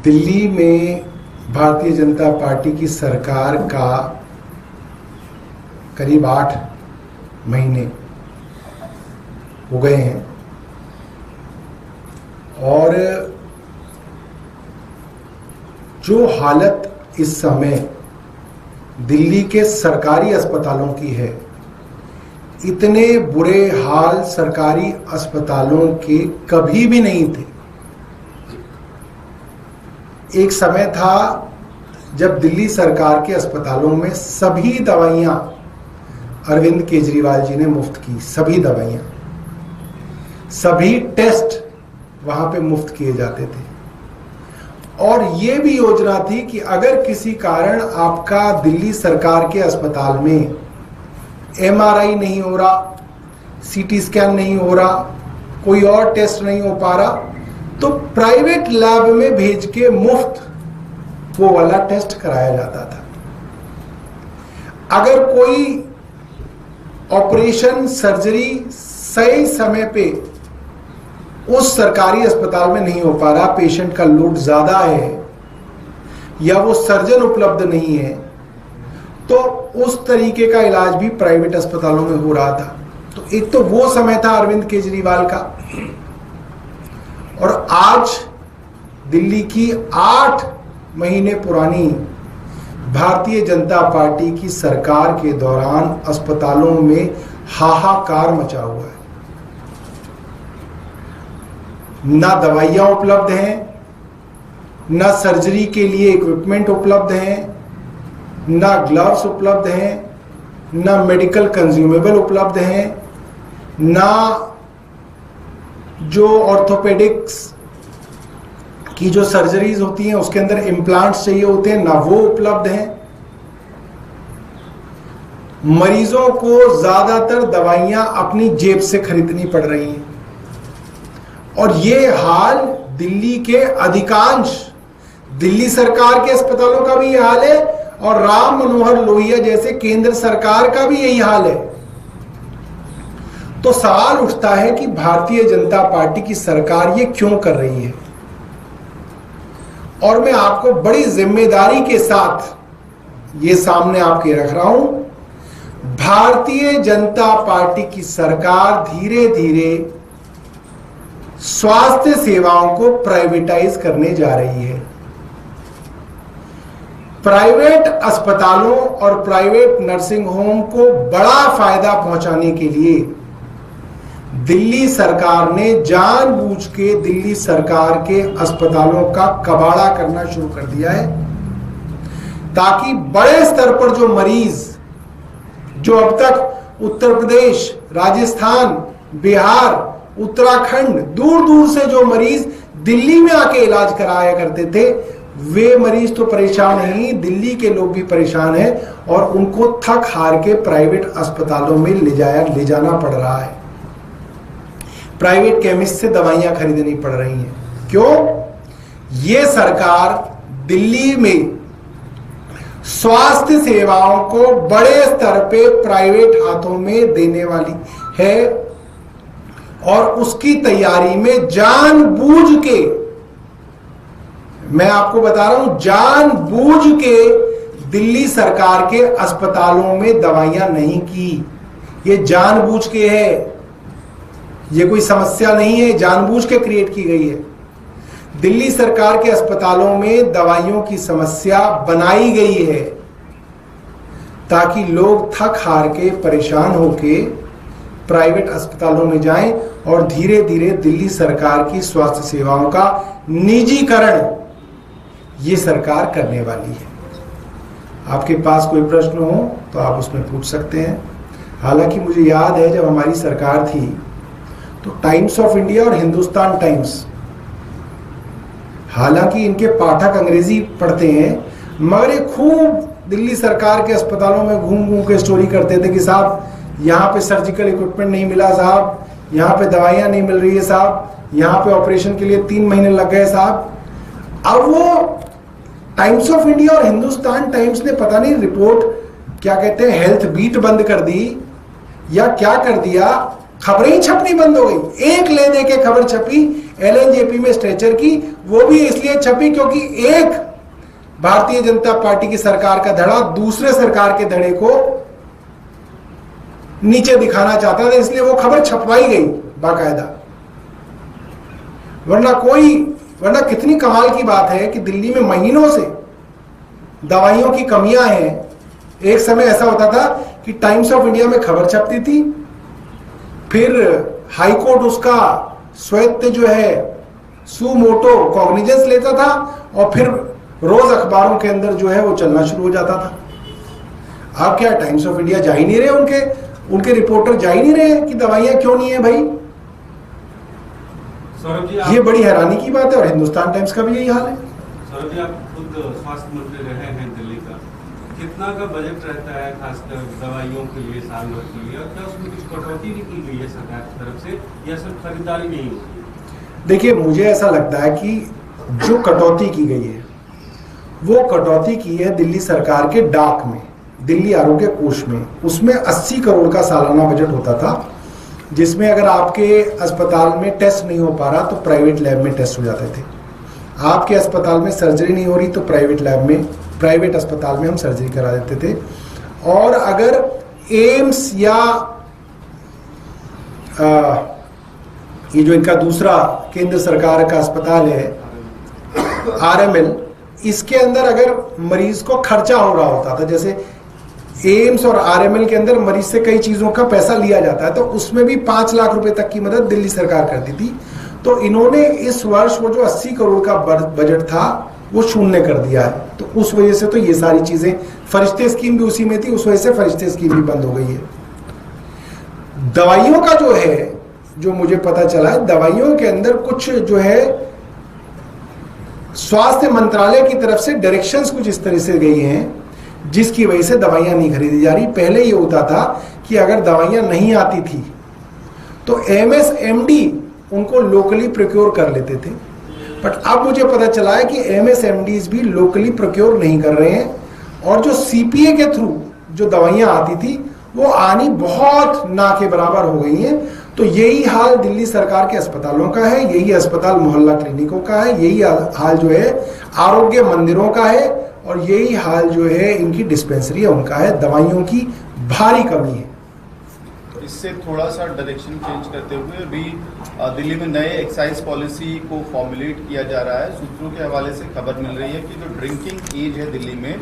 दिल्ली में भारतीय जनता पार्टी की सरकार का करीब 8 महीने हो गए हैं और जो हालत इस समय दिल्ली के सरकारी अस्पतालों की है, इतने बुरे हाल सरकारी अस्पतालों के कभी भी नहीं थे। एक समय था जब दिल्ली सरकार के अस्पतालों में सभी दवाइयां अरविंद केजरीवाल जी ने मुफ्त की, सभी दवाइयां, सभी टेस्ट वहां पे मुफ्त किए जाते थे। और ये भी योजना थी कि अगर किसी कारण आपका दिल्ली सरकार के अस्पताल में एमआरआई नहीं हो रहा, सीटी स्कैन नहीं हो रहा, कोई और टेस्ट नहीं हो पा रहा, तो प्राइवेट लैब में भेज के मुफ्त वो वाला टेस्ट कराया जाता था। अगर कोई ऑपरेशन सर्जरी सही समय पे उस सरकारी अस्पताल में नहीं हो पा रहा, पेशेंट का लोड ज्यादा है या वो सर्जन उपलब्ध नहीं है, तो उस तरीके का इलाज भी प्राइवेट अस्पतालों में हो रहा था। तो एक तो वो समय था अरविंद केजरीवाल का, और आज दिल्ली की 8 महीने पुरानी भारतीय जनता पार्टी की सरकार के दौरान अस्पतालों में हाहाकार मचा हुआ है। ना दवाइयां उपलब्ध हैं, ना सर्जरी के लिए इक्विपमेंट उपलब्ध हैं, ना ग्लव्स उपलब्ध हैं, ना मेडिकल कंज्यूमेबल उपलब्ध हैं, ना जो ऑर्थोपेडिक्स की जो सर्जरीज होती हैं उसके अंदर इम्प्लांट्स चाहिए होते हैं, ना वो उपलब्ध हैं। मरीजों को ज्यादातर दवाइयां अपनी जेब से खरीदनी पड़ रही हैं। और ये हाल दिल्ली के अधिकांश दिल्ली सरकार के अस्पतालों का भी ये हाल है और राम मनोहर लोहिया जैसे केंद्र सरकार का भी यही हाल है। तो सवाल उठता है कि भारतीय जनता पार्टी की सरकार ये क्यों कर रही है। और मैं आपको बड़ी जिम्मेदारी के साथ ये सामने आपके रख रहा हूं, भारतीय जनता पार्टी की सरकार धीरे धीरे स्वास्थ्य सेवाओं को प्राइवेटाइज करने जा रही है। प्राइवेट अस्पतालों और प्राइवेट नर्सिंग होम को बड़ा फायदा पहुंचाने के लिए दिल्ली सरकार ने जानबूझ के दिल्ली सरकार के अस्पतालों का कबाड़ा करना शुरू कर दिया है, ताकि बड़े स्तर पर जो मरीज, जो अब तक उत्तर प्रदेश, राजस्थान, बिहार, उत्तराखंड, दूर दूर से जो मरीज दिल्ली में आके इलाज कराया करते थे, वे मरीज तो परेशान ही, दिल्ली के लोग भी परेशान हैं और उनको थक हार के प्राइवेट अस्पतालों में ले जाना पड़ रहा है। प्राइवेट केमिस्ट से दवाइयां खरीदनी पड़ रही हैं। क्यों? ये सरकार दिल्ली में स्वास्थ्य सेवाओं को बड़े स्तर पे प्राइवेट हाथों में देने वाली है और उसकी तैयारी में जानबूझ के, मैं आपको बता रहा हूं, जानबूझ के दिल्ली सरकार के अस्पतालों में दवाइयां नहीं की। ये जानबूझ के है, ये कोई समस्या नहीं है, जानबूझ के क्रिएट की गई है। दिल्ली सरकार के अस्पतालों में दवाइयों की समस्या बनाई गई है ताकि लोग थक हार के, परेशान होके प्राइवेट अस्पतालों में जाएं और धीरे धीरे दिल्ली सरकार की स्वास्थ्य सेवाओं का निजीकरण ये सरकार करने वाली है। आपके पास कोई प्रश्न हो तो आप उसमें पूछ सकते हैं। हालांकि मुझे याद है जब हमारी सरकार थी तो टाइम्स ऑफ इंडिया और हिंदुस्तान टाइम्स, हालांकि इनके पाठक अंग्रेजी पढ़ते हैं, मगर ये खूब दिल्ली सरकार के अस्पतालों में घूम घूम के स्टोरी करते थे कि साहब यहाँ पे सर्जिकल इक्विपमेंट नहीं मिला साहब, यहाँ पे दवाइयाँ नहीं मिल रही है साहब, यहाँ पे ऑपरेशन के लिए 3 महीने लग गए साहब। अब वो टाइम्स ऑफ इंडिया और हिंदुस्तान टाइम्स ने पता नहीं रिपोर्ट क्या कहते हैं, हेल्थ बीट बंद कर दी या क्या कर दिया, खबरें ही छपनी बंद हो गई। एक ले दे के खबर छपी, एलएनजेपी में स्ट्रेचर की, वो भी इसलिए छपी क्योंकि एक भारतीय जनता पार्टी की सरकार का धड़ा दूसरे सरकार के धड़े को नीचे दिखाना चाहता था, इसलिए वो खबर छपवाई गई बाकायदा। वरना कितनी कमाल की बात है कि दिल्ली में महीनों से दवाइयों की कमियां हैं। एक समय ऐसा होता था कि टाइम्स ऑफ इंडिया में खबर छपती थी, फिर हाई कोर्ट उसका स्वयं जो है सुमोटो कॉग्निजेंस लेता था और फिर रोज अखबारों के अंदर जो है वो चलना शुरू हो जाता था। अब क्या टाइम्स ऑफ इंडिया जा ही नहीं रहे, उनके रिपोर्टर जा ही नहीं रहे कि दवाइयां क्यों नहीं है भाई। ये बड़ी हैरानी की बात है और हिंदुस्तान टाइम्स का भी यही हाल है। सौरभ जी, आप खुद स्वास्थ्य मंत्री रहे हैं दिल्ली का, कितना का बजट रहता है खासकर दवाइयों के लिए साल भर के लिए, और क्या उसमें कुछ कटौती भी की गई है सरकार की तरफ से या सिर्फ खरीदारी नहीं होती है? देखिए, मुझे ऐसा लगता है कि जो कटौती की गई है वो कटौती की है दिल्ली सरकार के डाक में, दिल्ली आरोग्य कोष में। उसमें 80 करोड़ का सालाना बजट होता था, जिसमें अगर आपके अस्पताल में टेस्ट नहीं हो पा रहा तो प्राइवेट लैब में टेस्ट हो जाते थे। आपके अस्पताल में सर्जरी नहीं हो रही तो प्राइवेट अस्पताल में हम सर्जरी करा देते थे। और अगर एम्स या ये जो इनका दूसरा केंद्र सरकार का अस्पताल है RML, इसके अंदर अगर मरीज को खर्चा हो रहा होता था, जैसे एम्स और RML के अंदर मरीज से कई चीजों का पैसा लिया जाता है, तो उसमें भी 5 लाख रुपए तक की मदद दिल्ली सरकार करती थी। तो इन्होंने इस वर्ष वो जो 80 करोड़ का बजट था वो शून्य कर दिया है। तो उस वजह से तो ये सारी चीजें, फरिश्ते स्कीम भी उसी में थी, उस वजह से फरिश्ते स्कीम भी बंद हो गई है। दवाइयों का जो है, जो मुझे पता चला है, दवाइयों के अंदर कुछ जो है स्वास्थ्य मंत्रालय की तरफ से डायरेक्शंस कुछ इस तरह से गई हैं जिसकी वजह से दवाइयां नहीं खरीदी जा रही। पहले ये होता था कि अगर दवाइयां नहीं आती थी तो MSMD उनको लोकली प्रोक्योर कर लेते थे, बट अब मुझे पता चला है कि MSMDs भी लोकली प्रोक्योर नहीं कर रहे हैं, और जो CPA के थ्रू जो दवाइयां आती थी वो आनी बहुत ना के बराबर हो गई हैं। तो यही हाल दिल्ली सरकार के अस्पतालों का है, यही अस्पताल मोहल्ला क्लिनिकों का है, यही हाल जो है आरोग्य मंदिरों का है, और यही हाल जो है इनकी डिस्पेंसरी है उनका है। दवाइयों की भारी कमी है। इससे थोड़ा सा डायरेक्शन चेंज करते हुए अभी दिल्ली में नए एक्साइज पॉलिसी को फॉर्मुलेट किया जा रहा है। सूत्रों के हवाले से खबर मिल रही है कि जो ड्रिंकिंग एज है दिल्ली में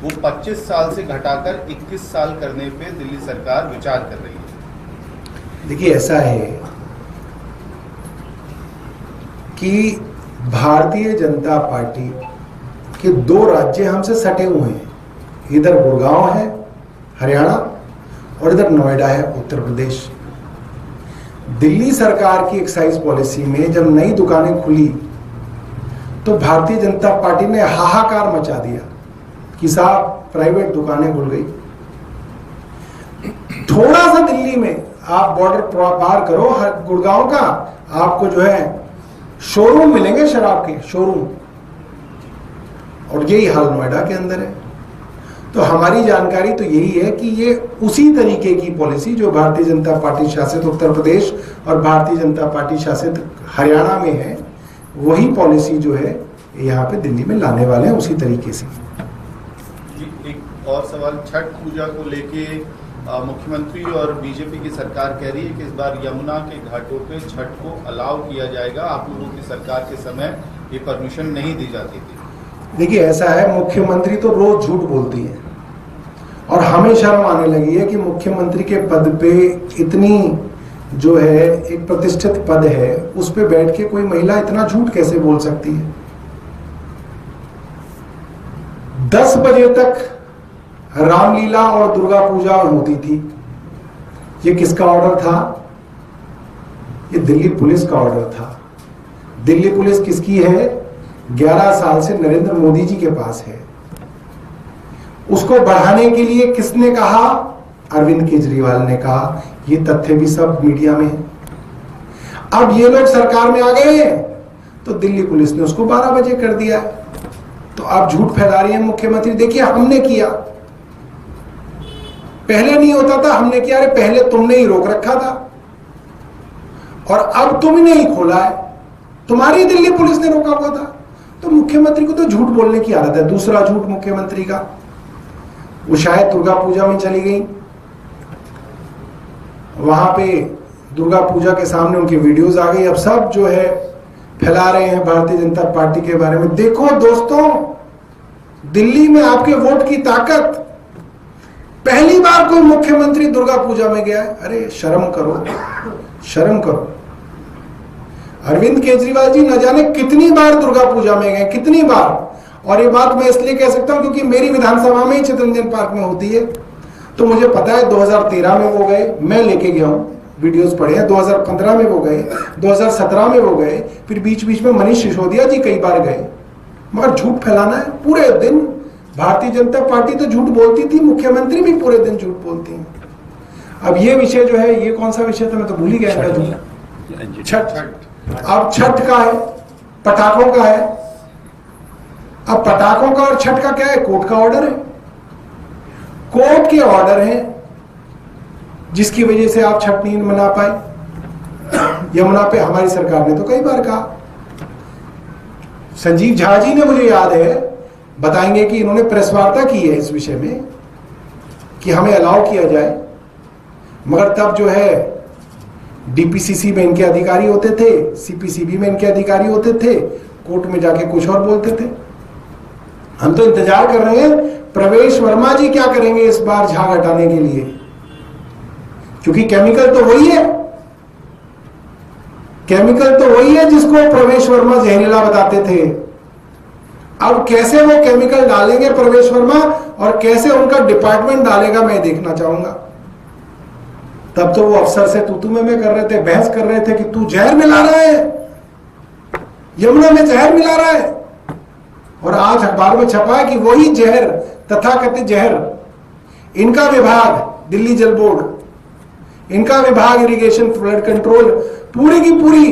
वो 25 साल से घटाकर 21 साल करने पे दिल्ली सरकार विचार कर रही है। देखिए, ऐसा है कि भारतीय जनता पार्टी के 2 राज्य हमसे सटे हुए हैं, इधर गुड़गांव है हरियाणा और इधर नोएडा है उत्तर प्रदेश। दिल्ली सरकार की एक्साइज पॉलिसी में जब नई दुकानें खुली तो भारतीय जनता पार्टी ने हाहाकार मचा दिया कि साहब प्राइवेट दुकानें खुल गई। थोड़ा सा दिल्ली में आप बॉर्डर पार करो गुड़गांव का, आपको जो है शोरूम मिलेंगे, शराब के शोरूम, और यही हाल नोएडा के अंदर है। तो हमारी जानकारी तो यही है कि ये उसी तरीके की पॉलिसी जो भारतीय जनता पार्टी शासित उत्तर प्रदेश और भारतीय जनता पार्टी शासित हरियाणा में है, वही पॉलिसी जो है यहाँ पे दिल्ली में लाने वाले हैं उसी तरीके से। एक और सवाल, छठ पूजा को लेके मुख्यमंत्री और बीजेपी की सरकार कह रही है कि इस बार यमुना के घाटों पे छठ को अलाउ किया जाएगा। आप लोगों की सरकार के समय ये परमिशन नहीं दी जाती थी। देखिए, ऐसा है, मुख्यमंत्री तो रोज झूठ बोलती है और हमें शर्म आने लगी है कि मुख्यमंत्री के पद पे इतनी जो है एक प्रतिष्ठित पद है, उस पे बैठ के कोई महिला इतना झूठ कैसे बोल सकती है। 10 बजे तक रामलीला और दुर्गा पूजा होती थी। ये किसका ऑर्डर था? ये दिल्ली पुलिस का ऑर्डर था। दिल्ली पुलिस किसकी है? 11 साल से नरेंद्र मोदी जी के पास है। उसको बढ़ाने के लिए किसने कहा? अरविंद केजरीवाल ने कहा। ये तथ्य भी सब मीडिया में है। अब ये लोग सरकार में आ गए हैं तो दिल्ली पुलिस ने उसको 12 बजे कर दिया। तो आप झूठ फैला रही है मुख्यमंत्री। देखिए, हमने किया, पहले नहीं होता था, हमने किया। अरे पहले तुमने ही रोक रखा था और अब तुमने ही खोला है। तुम्हारी दिल्ली पुलिस ने रोका हुआ था। तो मुख्यमंत्री को तो झूठ बोलने की आदत है। दूसरा झूठ मुख्यमंत्री का, वो शायद दुर्गा पूजा में चली गई, वहां पे दुर्गा पूजा के सामने उनकी वीडियोस आ गई। अब सब जो है फैला रहे हैं भारतीय जनता पार्टी के बारे में। देखो दोस्तों, दिल्ली में आपके वोट की ताकत। पहली बार कोई मुख्यमंत्री दुर्गा पूजा में गया है। अरे शर्म करो, शर्म करो। अरविंद केजरीवाल जी न जाने कितनी बार दुर्गा पूजा में गए, कितनी बार। और ये बात मैं इसलिए कह सकता हूं क्योंकि मेरी विधानसभा में ही चितरंजन पार्क में होती है, तो मुझे पता है 2013 में वो गए, मैं लेके गया हूं, वीडियोस पढ़े हैं। 2015 में वो गए, 2017 में वो गए, फिर बीच बीच में मनीष सिसोदिया जी कई बार गए। मगर झूठ फैलाना है पूरे दिन। भारतीय जनता पार्टी तो झूठ बोलती थी, मुख्यमंत्री भी पूरे दिन झूठ बोलती हैं। अब ये विषय जो है, ये कौन सा विषय था, मैं तो भूल ही गया। छठ। अब छठ का है, पटाखों का है। अब पटाखों का और छठ का क्या है, कोर्ट का ऑर्डर है। कोर्ट के ऑर्डर है जिसकी वजह से आप छठ नहीं मना पाए। यमुना पे हमारी सरकार ने तो कई बार कहा, संजीव झा जी ने, मुझे याद है, बताएंगे कि इन्होंने प्रेस वार्ता की है इस विषय में कि हमें अलाउ किया जाए। मगर तब जो है डीपीसीसी में इनके अधिकारी होते थे, सीपीसीबी में इनके अधिकारी होते थे, कोर्ट में जाके कुछ और बोलते थे। हम तो इंतजार कर रहे हैं प्रवेश वर्मा जी क्या करेंगे इस बार झाग हटाने के लिए, क्योंकि केमिकल तो वही है, केमिकल तो वही है जिसको प्रवेश वर्मा जहरीला बताते थे। अब कैसे वो केमिकल डालेंगे प्रवेश वर्मा और कैसे उनका डिपार्टमेंट डालेगा, मैं देखना चाहूंगा। तब तो वो अफसर से तू में कर रहे थे, बहस कर रहे थे कि तू जहर मिला रहा है, यमुना में जहर मिला रहा है। और आज अखबार में छपा है कि वही जहर, तथाकथित जहर, इनका विभाग दिल्ली जल बोर्ड, इनका विभाग इरिगेशन फ्लड कंट्रोल, पूरी की पूरी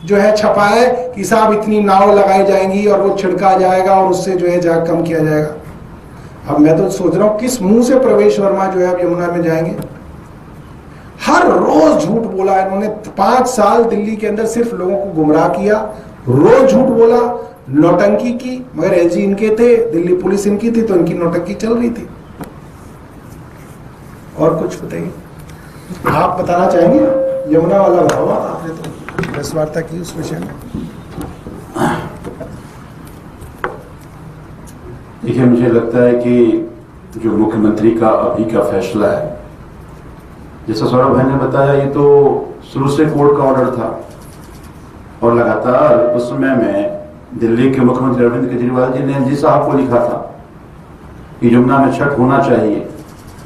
जो है छपा है कि साहब इतनी नाव लगाई जाएंगी और वो छिड़का जाएगा और उससे जो है जग कम किया जाएगा। अब मैं तो सोच रहा हूं किस मुंह से प्रवेश वर्मा जो है अब यमुना में जाएंगे। हर रोज झूठ बोला इन्होंने। 5 साल दिल्ली के अंदर सिर्फ लोगों को गुमराह किया, रोज झूठ बोला, नौटंकी की। मगर एलजी इनके थे, दिल्ली पुलिस इनकी थी, तो इनकी नौटंकी चल रही थी। और कुछ बताइए, आप बताना चाहेंगे यमुना वाला भाव? आपने तो प्रेस वार्ता की उस विषय में। देखिए, मुझे लगता है कि जो मुख्यमंत्री का अभी का फैसला है, जैसा सौरभ भाई ने बताया, ये तो शुरू से कोर्ट का ऑर्डर था और लगातार उस समय में दिल्ली के मुख्यमंत्री अरविंद केजरीवाल जी ने एलजी साहब को लिखा था कि यमुना में छठ होना चाहिए।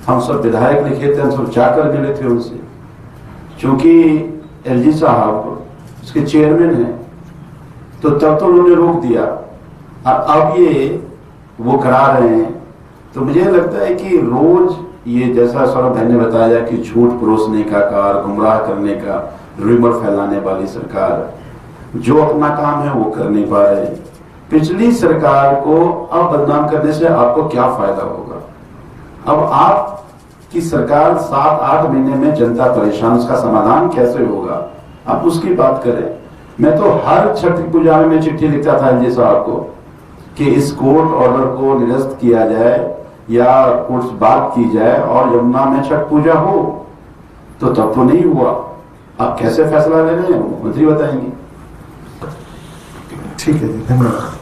हम सब विधायक लिखे थे, हम सब जाकर मिले थे उनसे, क्योंकि एलजी साहब उसके चेयरमैन हैं, तो तब तो उन्होंने रोक दिया। अब ये वो करा रहे हैं, तो मुझे लगता है कि रोज ये जैसा सौरभ भाई ने बताया कि झूठ परोसने का कार, गुमराह करने का, रूमर फैलाने वाली सरकार जो अपना काम है वो कर नहीं पा रहे। पिछली सरकार को अब बदनाम करने से आपको क्या फायदा होगा? अब आपकी सरकार 7-8 महीने में जनता परेशान, उसका समाधान कैसे होगा? आप उसकी बात करें। मैं तो हर छठ पूजा में मैं चिट्ठी लिखता था एलजी साहब को कि इस कोर्ट ऑर्डर को निरस्त किया जाए या कोर्ट से बात की जाए और यमुना में छठ पूजा हो। तो तब तो नहीं हुआ। आप कैसे फैसला ले रहे हैं, मंत्री बताएंगे। ठीक है जी, धन्यवाद।